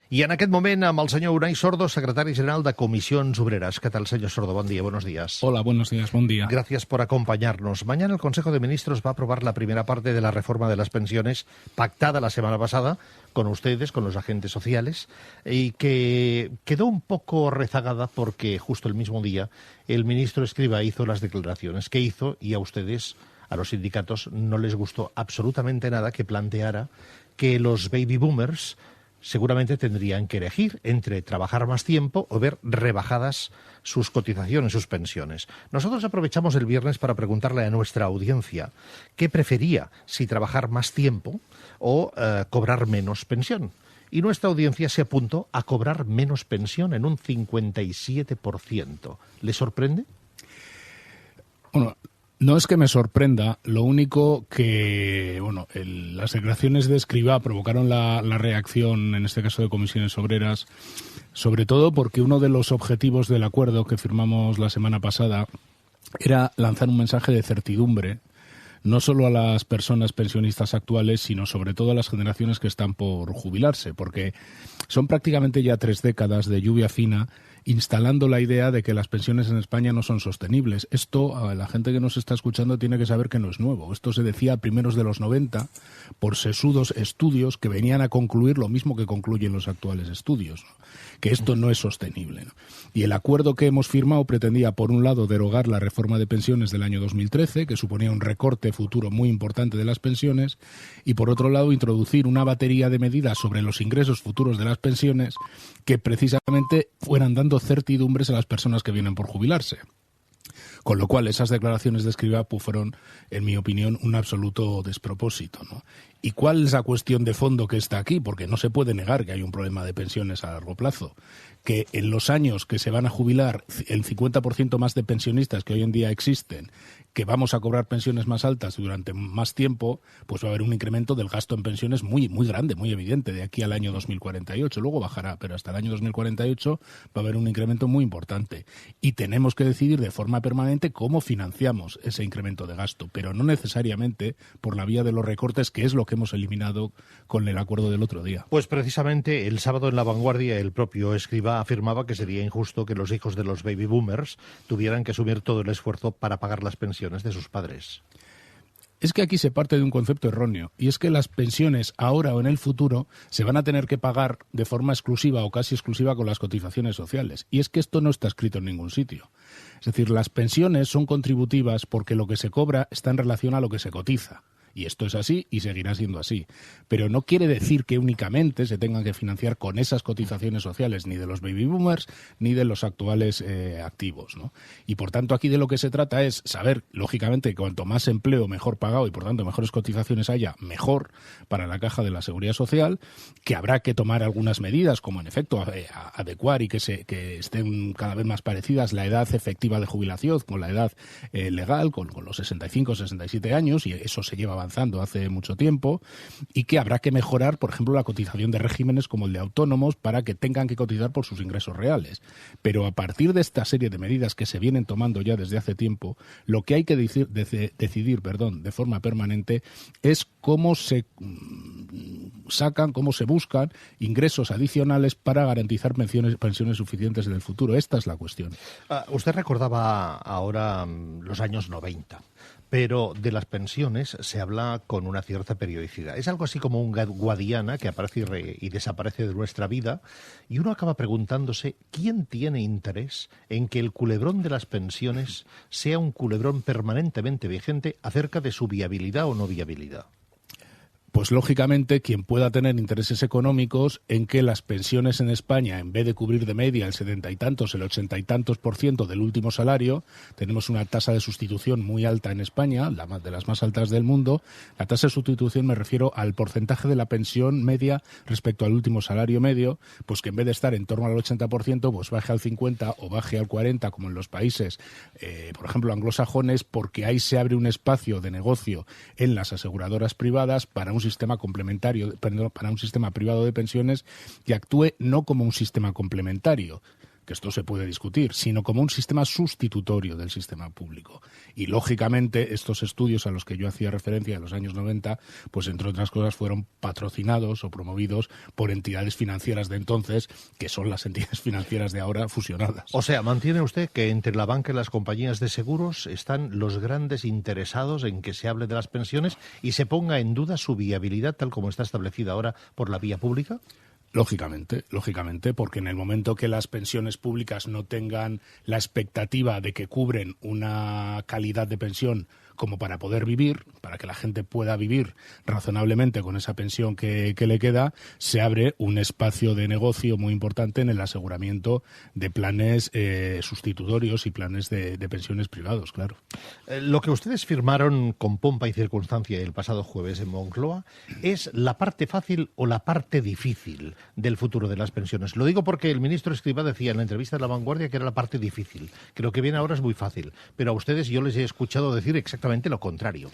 I en aquest moment amb el senyor Unai Sordo, secretari general de Comisiones Obreras. ¿Qué tal, señor Sordo? Buen día, buenos días. Hola, buenos días, buen día. Gracias por acompañarnos. Mañana el Consejo de Ministros va a aprobar la primera parte de la reforma de las pensiones pactada la semana pasada con ustedes, con los agentes sociales, y que quedó un poco rezagada porque justo el mismo día el ministro Escrivá hizo las declaraciones que hizo y a ustedes, a los sindicatos, no les gustó absolutamente nada que planteara que los baby boomers seguramente tendrían que elegir entre trabajar más tiempo o ver rebajadas sus cotizaciones, sus pensiones. Nosotros aprovechamos el viernes para preguntarle a nuestra audiencia qué prefería, si trabajar más tiempo o cobrar menos pensión. Y nuestra audiencia se apuntó a cobrar menos pensión en un 57%. ¿Le sorprende? Bueno, no es que me sorprenda, lo único que, las declaraciones de Escrivá provocaron la reacción, en este caso de Comisiones Obreras, sobre todo porque uno de los objetivos del acuerdo que firmamos la semana pasada era lanzar un mensaje de certidumbre, no solo a las personas pensionistas actuales, sino sobre todo a las generaciones que están por jubilarse, porque son prácticamente ya 3 décadas de lluvia fina instalando la idea de que las pensiones en España no son sostenibles. Esto, a la gente que nos está escuchando tiene que saber que no es nuevo. Esto se decía a primeros de los 90 por sesudos estudios que venían a concluir lo mismo que concluyen los actuales estudios, ¿no? Que esto no es sostenible, ¿no? Y el acuerdo que hemos firmado pretendía, por un lado, derogar la reforma de pensiones del año 2013, que suponía un recorte futuro muy importante de las pensiones, y por otro lado, introducir una batería de medidas sobre los ingresos futuros de las pensiones que precisamente fueran dando certidumbres a las personas que vienen por jubilarse. Con lo cual, esas declaraciones de Escrivá fueron, en mi opinión, un absoluto despropósito, ¿no? ¿Y cuál es la cuestión de fondo que está aquí? Porque no se puede negar que hay un problema de pensiones a largo plazo. Que en los años que se van a jubilar el 50% más de pensionistas que hoy en día existen, que vamos a cobrar pensiones más altas durante más tiempo, pues va a haber un incremento del gasto en pensiones muy, muy grande, muy evidente, de aquí al año 2048. Luego bajará, pero hasta el año 2048 va a haber un incremento muy importante. Y tenemos que decidir de forma permanente cómo financiamos ese incremento de gasto, pero no necesariamente por la vía de los recortes, que es lo que hemos eliminado con el acuerdo del otro día. Pues precisamente el sábado en La Vanguardia el propio Escrivá afirmaba que sería injusto que los hijos de los baby boomers tuvieran que asumir todo el esfuerzo para pagar las pensiones de sus padres. Es que aquí se parte de un concepto erróneo, y es que las pensiones ahora o en el futuro se van a tener que pagar de forma exclusiva o casi exclusiva con las cotizaciones sociales. Y es que esto no está escrito en ningún sitio. Es decir, las pensiones son contributivas porque lo que se cobra está en relación a lo que se cotiza. Y esto es así y seguirá siendo así. Pero no quiere decir que únicamente se tengan que financiar con esas cotizaciones sociales, ni de los baby boomers ni de los actuales activos, ¿no? Y por tanto aquí de lo que se trata es saber, lógicamente, que cuanto más empleo mejor pagado y por tanto mejores cotizaciones haya, mejor para la caja de la Seguridad Social, que habrá que tomar algunas medidas, como en efecto adecuar y que estén cada vez más parecidas la edad efectiva de jubilación con la edad legal, con los 65 o 67 años, y eso se lleva avanzando hace mucho tiempo, y que habrá que mejorar, por ejemplo, la cotización de regímenes como el de autónomos para que tengan que cotizar por sus ingresos reales. Pero a partir de esta serie de medidas que se vienen tomando ya desde hace tiempo, lo que hay que decidir de forma permanente es cómo se cómo se buscan ingresos adicionales para garantizar pensiones suficientes en el futuro. Esta es la cuestión. Usted recordaba ahora los años 90. Pero de las pensiones se habla con una cierta periodicidad. Es algo así como un Guadiana que aparece y desaparece de nuestra vida, y uno acaba preguntándose quién tiene interés en que el culebrón de las pensiones sea un culebrón permanentemente vigente acerca de su viabilidad o no viabilidad. Pues lógicamente quien pueda tener intereses económicos en que las pensiones en España, en vez de cubrir de media el 70 y tantos, el 80 y tantos % del último salario, tenemos una tasa de sustitución muy alta en España, de las más altas del mundo. La tasa de sustitución me refiero al porcentaje de la pensión media respecto al último salario medio, pues que en vez de estar en torno al 80%, pues baje al 50 o baje al 40, como en los países, por ejemplo, anglosajones, porque ahí se abre un espacio de negocio en las aseguradoras privadas para un sistema complementario, para un sistema privado de pensiones que actúe no como un sistema complementario, que esto se puede discutir, sino como un sistema sustitutorio del sistema público. Y, lógicamente, estos estudios a los que yo hacía referencia en los años 90, pues entre otras cosas fueron patrocinados o promovidos por entidades financieras de entonces, que son las entidades financieras de ahora fusionadas. O sea, ¿mantiene usted que entre la banca y las compañías de seguros están los grandes interesados en que se hable de las pensiones y se ponga en duda su viabilidad tal como está establecida ahora por la vía pública? Lógicamente, porque en el momento que las pensiones públicas no tengan la expectativa de que cubren una calidad de pensión como para poder vivir, para que la gente pueda vivir razonablemente con esa pensión que le queda, se abre un espacio de negocio muy importante en el aseguramiento de planes sustitutorios y planes de pensiones privados, claro. Lo que ustedes firmaron con pompa y circunstancia el pasado jueves en Moncloa es la parte fácil o la parte difícil del futuro de las pensiones. Lo digo porque el ministro Escrivá decía en la entrevista de La Vanguardia que era la parte difícil, que lo que viene ahora es muy fácil, pero a ustedes yo les he escuchado decir exactamente lo contrario.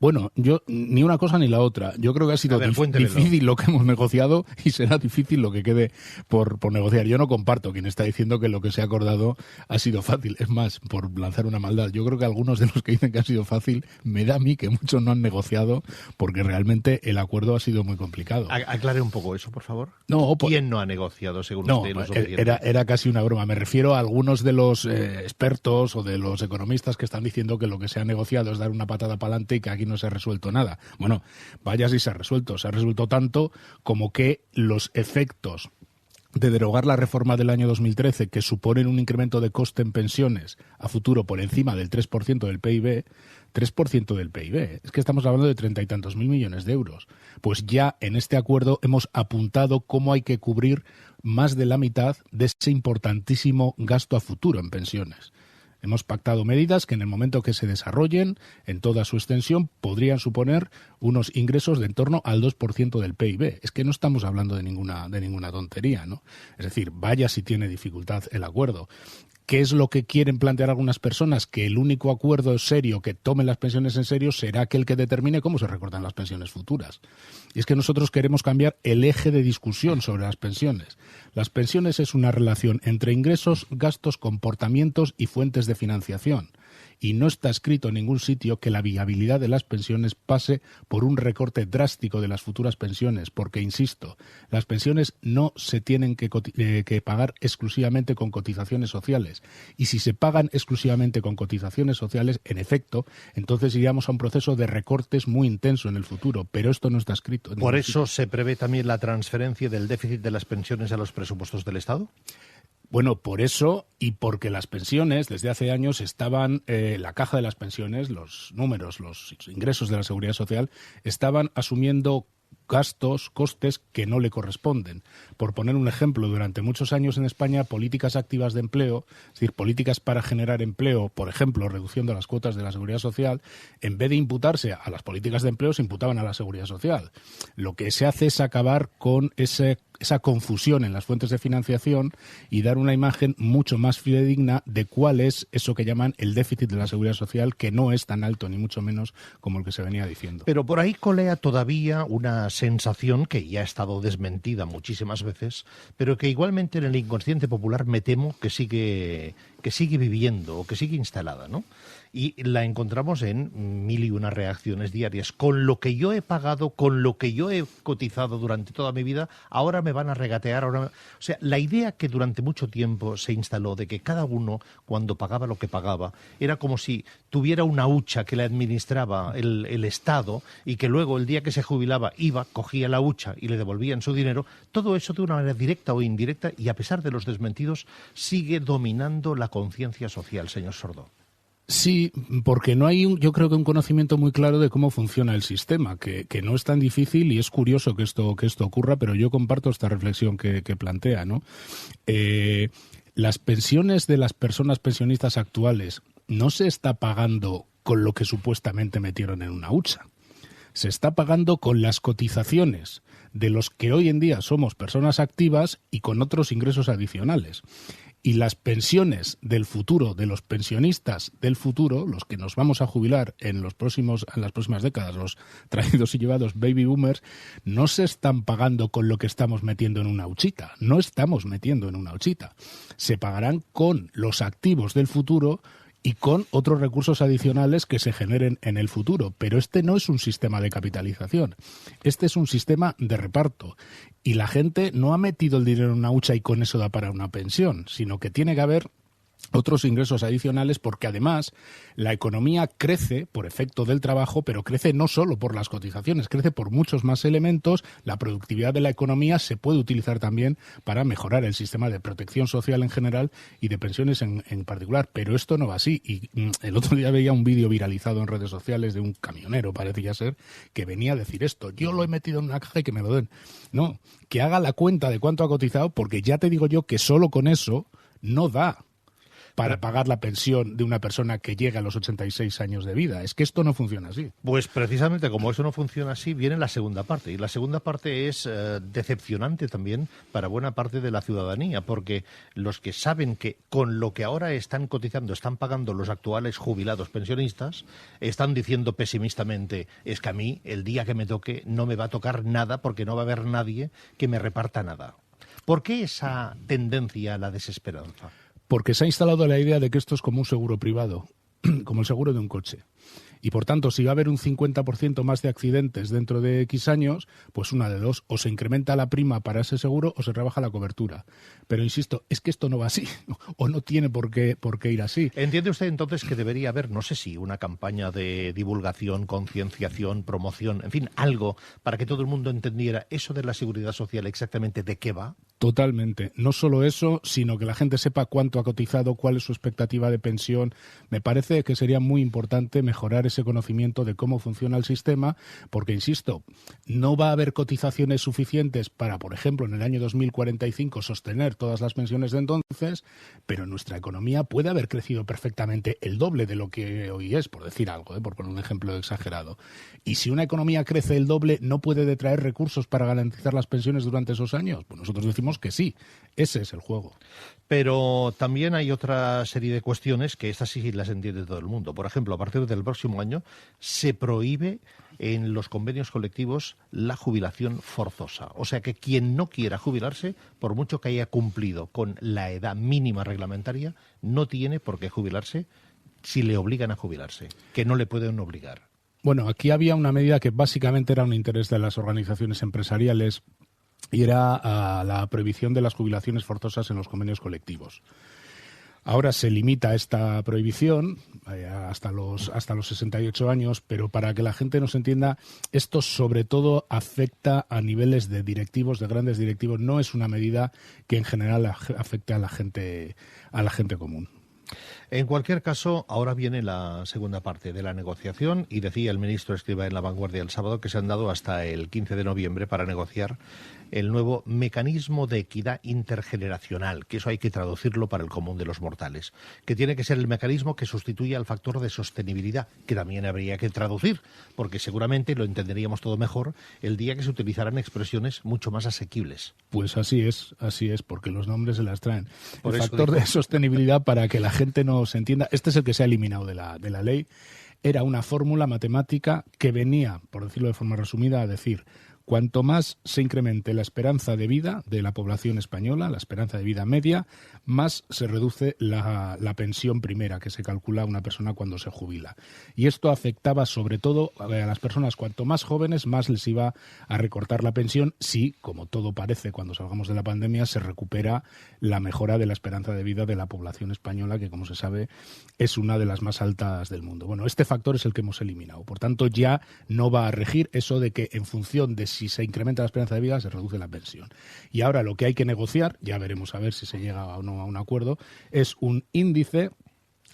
Bueno, yo ni una cosa ni la otra. Yo creo que ha sido difícil lo que hemos negociado y será difícil lo que quede por negociar. Yo no comparto quien está diciendo que lo que se ha acordado ha sido fácil. Es más, por lanzar una maldad, yo creo que algunos de los que dicen que ha sido fácil, me da a mí que muchos no han negociado porque realmente el acuerdo ha sido muy complicado. Aclare un poco eso, por favor. No, ¿Quién no ha negociado, según usted? Era casi una broma. Me refiero a algunos de los expertos o de los economistas que están diciendo que lo que se ha negociado es dar una patada para adelante y que aquí no se ha resuelto nada. Bueno, vaya si se ha resuelto. Se ha resuelto tanto como que los efectos de derogar la reforma del año 2013, que suponen un incremento de coste en pensiones a futuro por encima del 3% del PIB, 3% del PIB, es que estamos hablando de 30 y tantos mil millones de euros. Pues ya en este acuerdo hemos apuntado cómo hay que cubrir más de la mitad de ese importantísimo gasto a futuro en pensiones. Hemos pactado medidas que en el momento que se desarrollen en toda su extensión podrían suponer unos ingresos de en torno al 2% del PIB. Es que no estamos hablando de ninguna tontería, ¿no? Es decir, vaya si tiene dificultad el acuerdo. ¿Qué es lo que quieren plantear algunas personas? Que el único acuerdo serio que tome las pensiones en serio será aquel que determine cómo se recortan las pensiones futuras. Y es que nosotros queremos cambiar el eje de discusión sobre las pensiones. Las pensiones es una relación entre ingresos, gastos, comportamientos y fuentes de financiación. Y no está escrito en ningún sitio que la viabilidad de las pensiones pase por un recorte drástico de las futuras pensiones, porque, insisto, las pensiones no se tienen que pagar exclusivamente con cotizaciones sociales. Y si se pagan exclusivamente con cotizaciones sociales, en efecto, entonces iríamos a un proceso de recortes muy intenso en el futuro, pero esto no está escrito. ¿Por eso se prevé también la transferencia del déficit de las pensiones a los presupuestos del Estado? Bueno, por eso y porque las pensiones desde hace años estaban, la caja de las pensiones, los números, los ingresos de la Seguridad Social, estaban asumiendo gastos, costes que no le corresponden. Por poner un ejemplo, durante muchos años en España, políticas activas de empleo, es decir, políticas para generar empleo, por ejemplo, reduciendo las cuotas de la Seguridad Social, en vez de imputarse a las políticas de empleo, se imputaban a la Seguridad Social. Lo que se hace es acabar con esa confusión en las fuentes de financiación y dar una imagen mucho más fidedigna de cuál es eso que llaman el déficit de la Seguridad Social, que no es tan alto, ni mucho menos, como el que se venía diciendo. Pero por ahí colea todavía una sensación que ya ha estado desmentida muchísimas veces, pero que igualmente en el inconsciente popular me temo que sigue viviendo o que sigue instalada, ¿no? Y la encontramos en 1001 reacciones diarias. Con lo que yo he pagado, con lo que yo he cotizado durante toda mi vida, ahora me van a regatear. O sea, la idea que durante mucho tiempo se instaló de que cada uno, cuando pagaba lo que pagaba, era como si tuviera una hucha que le administraba el Estado y que luego el día que se jubilaba iba, cogía la hucha y le devolvían su dinero. Todo eso de una manera directa o indirecta, y a pesar de los desmentidos, sigue dominando la conciencia social, señor Sordó. Sí, porque no hay, yo creo que un conocimiento muy claro de cómo funciona el sistema, que no es tan difícil y es curioso que esto ocurra, pero yo comparto esta reflexión que plantea, ¿no? Las pensiones de las personas pensionistas actuales no se está pagando con lo que supuestamente metieron en una hucha. Se está pagando con las cotizaciones de los que hoy en día somos personas activas y con otros ingresos adicionales. Y las pensiones del futuro, de los pensionistas del futuro, los que nos vamos a jubilar en las próximas décadas, los traídos y llevados baby boomers, no se están pagando con lo que estamos metiendo en una huchita. No estamos metiendo en una huchita. Se pagarán con los activos del futuro y con otros recursos adicionales que se generen en el futuro. Pero este no es un sistema de capitalización. Este es un sistema de reparto. Y la gente no ha metido el dinero en una hucha y con eso da para una pensión, sino que tiene que haber otros ingresos adicionales, porque además la economía crece por efecto del trabajo, pero crece no solo por las cotizaciones, crece por muchos más elementos. La productividad de la economía se puede utilizar también para mejorar el sistema de protección social en general y de pensiones en particular, pero esto no va así. Y el otro día veía un vídeo viralizado en redes sociales de un camionero, parecía ser, que venía a decir esto: yo lo he metido en una caja y que me lo den. No, que haga la cuenta de cuánto ha cotizado, porque ya te digo yo que solo con eso no da para pagar la pensión de una persona que llega a los 86 años de vida. Es que esto no funciona así. Pues precisamente como eso no funciona así, viene la segunda parte. Y la segunda parte es decepcionante también para buena parte de la ciudadanía, porque los que saben que con lo que ahora están cotizando, están pagando los actuales jubilados pensionistas, están diciendo pesimistamente: es que a mí, el día que me toque, no me va a tocar nada porque no va a haber nadie que me reparta nada. ¿Por qué esa tendencia a la desesperanza? Porque se ha instalado la idea de que esto es como un seguro privado, como el seguro de un coche. Y por tanto, si va a haber un 50% más de accidentes dentro de X años, pues una de dos: o se incrementa la prima para ese seguro o se rebaja la cobertura. Pero insisto, es que esto no va así, o no tiene por qué ir así. ¿Entiende usted entonces que debería haber, no sé si una campaña de divulgación, concienciación, promoción, en fin, algo para que todo el mundo entendiera eso de la seguridad social exactamente de qué va? Totalmente. No solo eso, sino que la gente sepa cuánto ha cotizado, cuál es su expectativa de pensión. Me parece que sería muy importante mejorar ese conocimiento de cómo funciona el sistema, porque, insisto, no va a haber cotizaciones suficientes para, por ejemplo, en el año 2045 sostener todas las pensiones de entonces, pero nuestra economía puede haber crecido perfectamente el doble de lo que hoy es, por decir algo, por poner un ejemplo exagerado. Y si una economía crece el doble, ¿no puede detraer recursos para garantizar las pensiones durante esos años? Pues nosotros decimos que sí, ese es el juego. Pero también hay otra serie de cuestiones que estas sí las entiende todo el mundo. Por ejemplo, a partir del próximo año se prohíbe en los convenios colectivos la jubilación forzosa. O sea que quien no quiera jubilarse, por mucho que haya cumplido con la edad mínima reglamentaria, no tiene por qué jubilarse si le obligan a jubilarse, que no le pueden obligar. Bueno, aquí había una medida que básicamente era un interés de las organizaciones empresariales, y era la prohibición de las jubilaciones forzosas en los convenios colectivos. Ahora se limita esta prohibición hasta los 68 años, pero para que la gente nos entienda, esto sobre todo afecta a niveles de directivos, de grandes directivos. No es una medida que en general afecte a la gente común. En cualquier caso, ahora viene la segunda parte de la negociación y decía el ministro Escrivá en La Vanguardia el sábado que se han dado hasta el 15 de noviembre para negociar el nuevo mecanismo de equidad intergeneracional, que eso hay que traducirlo para el común de los mortales, que tiene que ser el mecanismo que sustituya al factor de sostenibilidad, que también habría que traducir, porque seguramente lo entenderíamos todo mejor el día que se utilizaran expresiones mucho más asequibles. Pues así es, porque los nombres se las traen. El factor de sostenibilidad, para que la gente nos entienda, este es el que se ha eliminado de la ley. Era una fórmula matemática que venía, por decirlo de forma resumida, a decir: cuanto más se incremente la esperanza de vida de la población española, la esperanza de vida media, más se reduce la pensión primera que se calcula a una persona cuando se jubila. Y esto afectaba sobre todo a las personas cuanto más jóvenes, más les iba a recortar la pensión si, como todo parece cuando salgamos de la pandemia, se recupera la mejora de la esperanza de vida de la población española, que, como se sabe, es una de las más altas del mundo. Bueno, este factor es el que hemos eliminado. Por tanto, ya no va a regir eso de que en función de si se incrementa la esperanza de vida, se reduce la pensión. Y ahora lo que hay que negociar, ya veremos a ver si se llega o no a un acuerdo, es un índice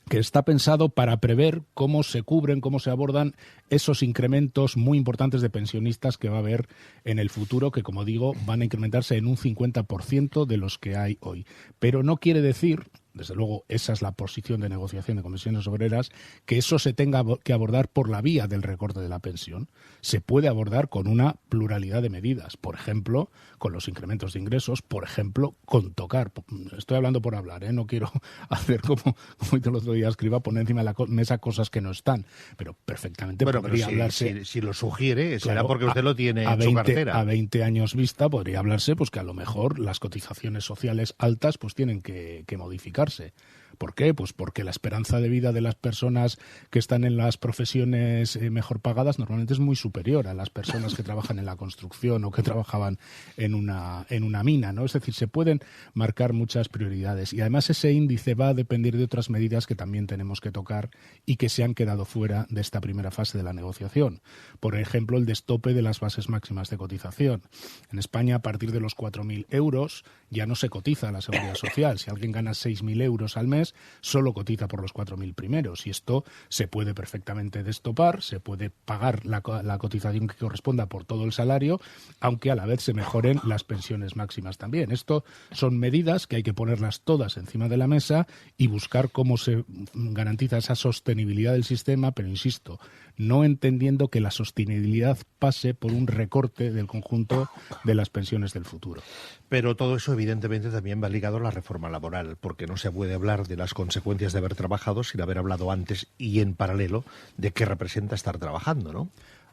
que está pensado para prever cómo se cubren, cómo se abordan esos incrementos muy importantes de pensionistas que va a haber en el futuro, que, como digo, van a incrementarse en un 50% de los que hay hoy. Pero no quiere decir desde luego esa es la posición de negociación de comisiones obreras, que eso se tenga que abordar por la vía del recorte de la pensión. Se puede abordar con una pluralidad de medidas, por ejemplo, con los incrementos de ingresos, por ejemplo, con tocar. Estoy hablando por hablar, no quiero hacer como hizo el otro día Escrivá, poner encima de la mesa cosas que no están, pero perfectamente podría hablarse. Si lo sugiere, será claro, porque usted lo tiene en su cartera. A 20 años vista podría hablarse pues que a lo mejor las cotizaciones sociales altas pues tienen que modificarse. ¿Por qué? Pues porque la esperanza de vida de las personas que están en las profesiones mejor pagadas normalmente es muy superior a las personas que trabajan en la construcción o que trabajaban en una mina, ¿no? Es decir, se pueden marcar muchas prioridades y además ese índice va a depender de otras medidas que también tenemos que tocar y que se han quedado fuera de esta primera fase de la negociación. Por ejemplo, el destope de las bases máximas de cotización. En España, a partir de los 4.000 euros ya no se cotiza a la Seguridad Social. Si alguien gana 6.000 euros al mes, solo cotiza por los 4.000 primeros y esto se puede perfectamente destopar, se puede pagar la cotización que corresponda por todo el salario, aunque a la vez se mejoren las pensiones máximas también. Esto son medidas que hay que ponerlas todas encima de la mesa y buscar cómo se garantiza esa sostenibilidad del sistema, pero insisto, no entendiendo que la sostenibilidad pase por un recorte del conjunto de las pensiones del futuro. Pero todo eso evidentemente también va ligado a la reforma laboral, porque no se puede hablar de las consecuencias de haber trabajado sin haber hablado antes y en paralelo de qué representa estar trabajando, ¿no?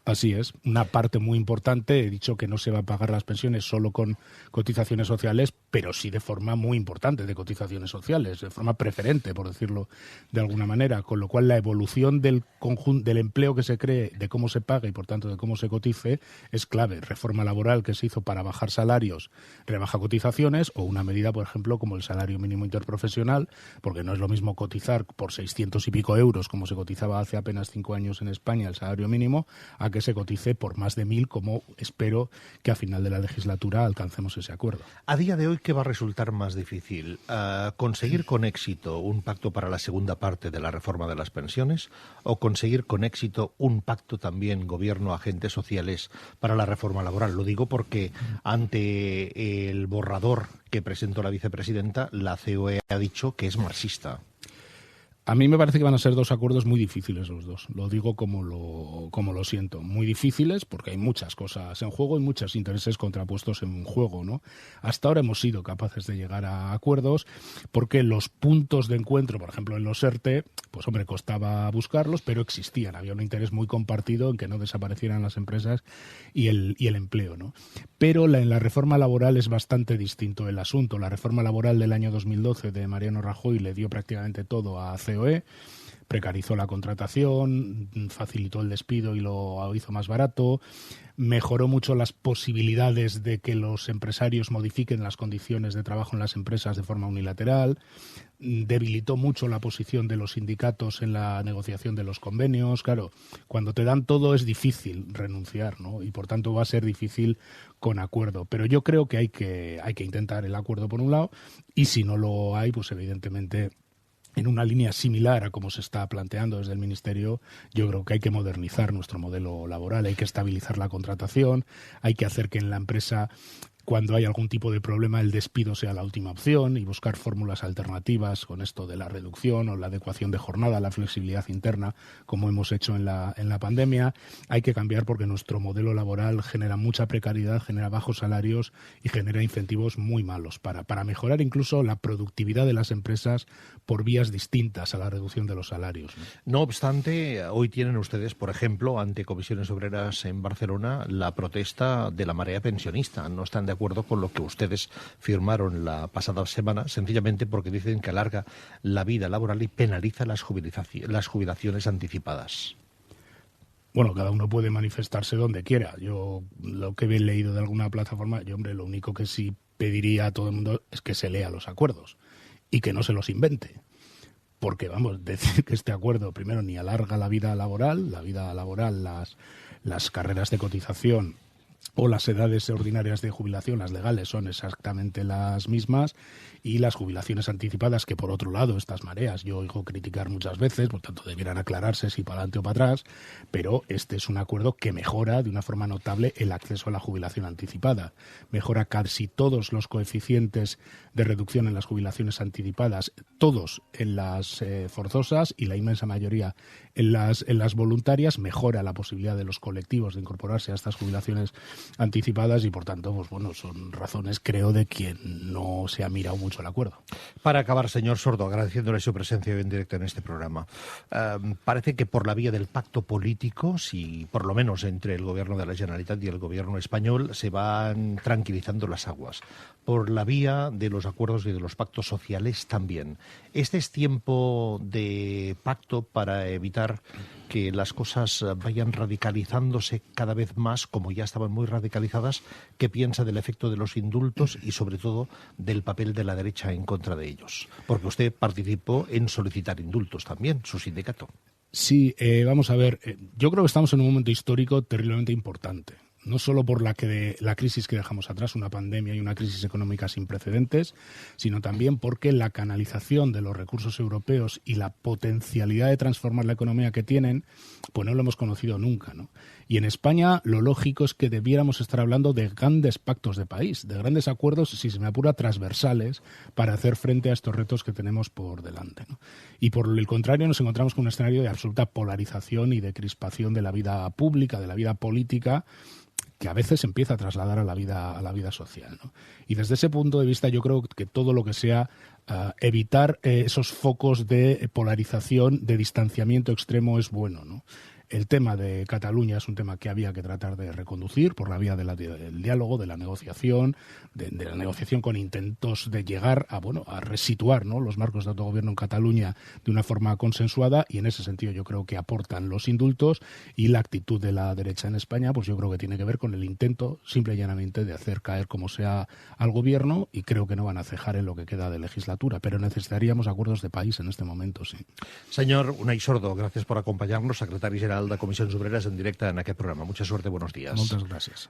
Así es, una parte muy importante. He dicho que no se va a pagar las pensiones solo con cotizaciones sociales, pero sí de forma muy importante de cotizaciones sociales, de forma preferente, por decirlo de alguna manera, con lo cual la evolución del conjunto del empleo que se cree, de cómo se paga y por tanto de cómo se cotice es clave. Reforma laboral que se hizo para bajar salarios, rebaja cotizaciones, o una medida, por ejemplo, como el salario mínimo interprofesional, porque no es lo mismo cotizar por 600 y pico euros, como se cotizaba hace apenas 5 años en España el salario mínimo, a que se cotice por más de 1.000, como espero que a final de la legislatura alcancemos ese acuerdo. A día de hoy, ¿qué va a resultar más difícil? ¿Conseguir con éxito un pacto para la segunda parte de la reforma de las pensiones o conseguir con éxito un pacto también gobierno-agentes sociales para la reforma laboral? Lo digo porque ante el borrador que presentó la vicepresidenta, la COE ha dicho que es marxista. A mí me parece que van a ser dos acuerdos muy difíciles los dos. Lo digo como lo siento. Muy difíciles porque hay muchas cosas en juego y muchos intereses contrapuestos en juego, ¿no? Hasta ahora hemos sido capaces de llegar a acuerdos porque los puntos de encuentro, por ejemplo, en los ERTE, pues hombre, costaba buscarlos, pero existían. Había un interés muy compartido en que no desaparecieran las empresas y el empleo, ¿no? Pero en la reforma laboral es bastante distinto el asunto. La reforma laboral del año 2012 de Mariano Rajoy le dio prácticamente todo a COE, precarizó la contratación, facilitó el despido y lo hizo más barato, mejoró mucho las posibilidades de que los empresarios modifiquen las condiciones de trabajo en las empresas de forma unilateral, debilitó mucho la posición de los sindicatos en la negociación de los convenios. Claro, cuando te dan todo es difícil renunciar, ¿no? Y por tanto va a ser difícil con acuerdo. Pero yo creo que hay que intentar el acuerdo por un lado, y si no lo hay, pues evidentemente en una línea similar a como se está planteando desde el Ministerio, yo creo que hay que modernizar nuestro modelo laboral, hay que estabilizar la contratación, hay que hacer que en la empresa, cuando hay algún tipo de problema, el despido sea la última opción y buscar fórmulas alternativas con esto de la reducción o la adecuación de jornada, la flexibilidad interna, como hemos hecho en la pandemia. Hay que cambiar porque nuestro modelo laboral genera mucha precariedad, genera bajos salarios y genera incentivos muy malos para mejorar incluso la productividad de las empresas por vías distintas a la reducción de los salarios, ¿no? No obstante, hoy tienen ustedes, por ejemplo, ante Comisiones Obreras en Barcelona, la protesta de la marea pensionista. No están de acuerdo con lo que ustedes firmaron la pasada semana, sencillamente porque dicen que alarga la vida laboral y penaliza las jubilaciones anticipadas. Bueno, cada uno puede manifestarse donde quiera. Yo, lo que he leído de alguna plataforma, hombre, lo único que sí pediría a todo el mundo es que se lea los acuerdos y que no se los invente. Porque, vamos, decir que este acuerdo, primero, ni alarga la vida laboral, las carreras de cotización o las edades ordinarias de jubilación, las legales, son exactamente las mismas, y las jubilaciones anticipadas, que por otro lado estas mareas yo oigo criticar muchas veces, por tanto debieran aclararse si para adelante o para atrás, pero este es un acuerdo que mejora de una forma notable el acceso a la jubilación anticipada. Mejora casi todos los coeficientes de reducción en las jubilaciones anticipadas, todos en las forzosas y la inmensa mayoría en las voluntarias. Mejora la posibilidad de los colectivos de incorporarse a estas jubilaciones anticipadas y, por tanto, pues bueno, son razones, creo, de quien no se ha mirado mucho el acuerdo. Para acabar, señor Sordo, agradeciéndole su presencia hoy en directo en este programa, parece que por la vía del pacto político, si por lo menos entre el Gobierno de la Generalitat y el Gobierno español, se van tranquilizando las aguas. Por la vía de los acuerdos y de los pactos sociales también. ¿Este es tiempo de pacto para evitar que las cosas vayan radicalizándose cada vez más, como ya estaban muy radicalizadas? ¿Qué piensa del efecto de los indultos y, sobre todo, del papel de la derecha en contra de ellos? Porque usted participó en solicitar indultos también, su sindicato. Sí, vamos a ver, yo creo que estamos en un momento histórico terriblemente importante. No solo por la crisis que dejamos atrás, una pandemia y una crisis económica sin precedentes, sino también porque la canalización de los recursos europeos y la potencialidad de transformar la economía que tienen, pues no lo hemos conocido nunca, ¿no? Y en España lo lógico es que debiéramos estar hablando de grandes pactos de país, de grandes acuerdos, si se me apura, transversales, para hacer frente a estos retos que tenemos por delante, ¿no? Y por el contrario nos encontramos con un escenario de absoluta polarización y de crispación de la vida pública, de la vida política, que a veces empieza a trasladar a la vida social, ¿no? Y desde ese punto de vista yo creo que todo lo que sea evitar esos focos de polarización, de distanciamiento extremo es bueno, ¿no? El tema de Cataluña es un tema que había que tratar de reconducir por la vía del diálogo, de la negociación, de la negociación con intentos de llegar a resituar, ¿no?, los marcos de autogobierno en Cataluña de una forma consensuada, y en ese sentido yo creo que aportan los indultos, y la actitud de la derecha en España pues yo creo que tiene que ver con el intento simple y llanamente de hacer caer como sea al gobierno, y creo que no van a cejar en lo que queda de legislatura, pero necesitaríamos acuerdos de país en este momento, sí. Unai Sordo, gracias por acompañarnos, secretari general de Comissions Obreres en directe en aquest programa. Mucha suerte, buenos días. Moltes gràcies.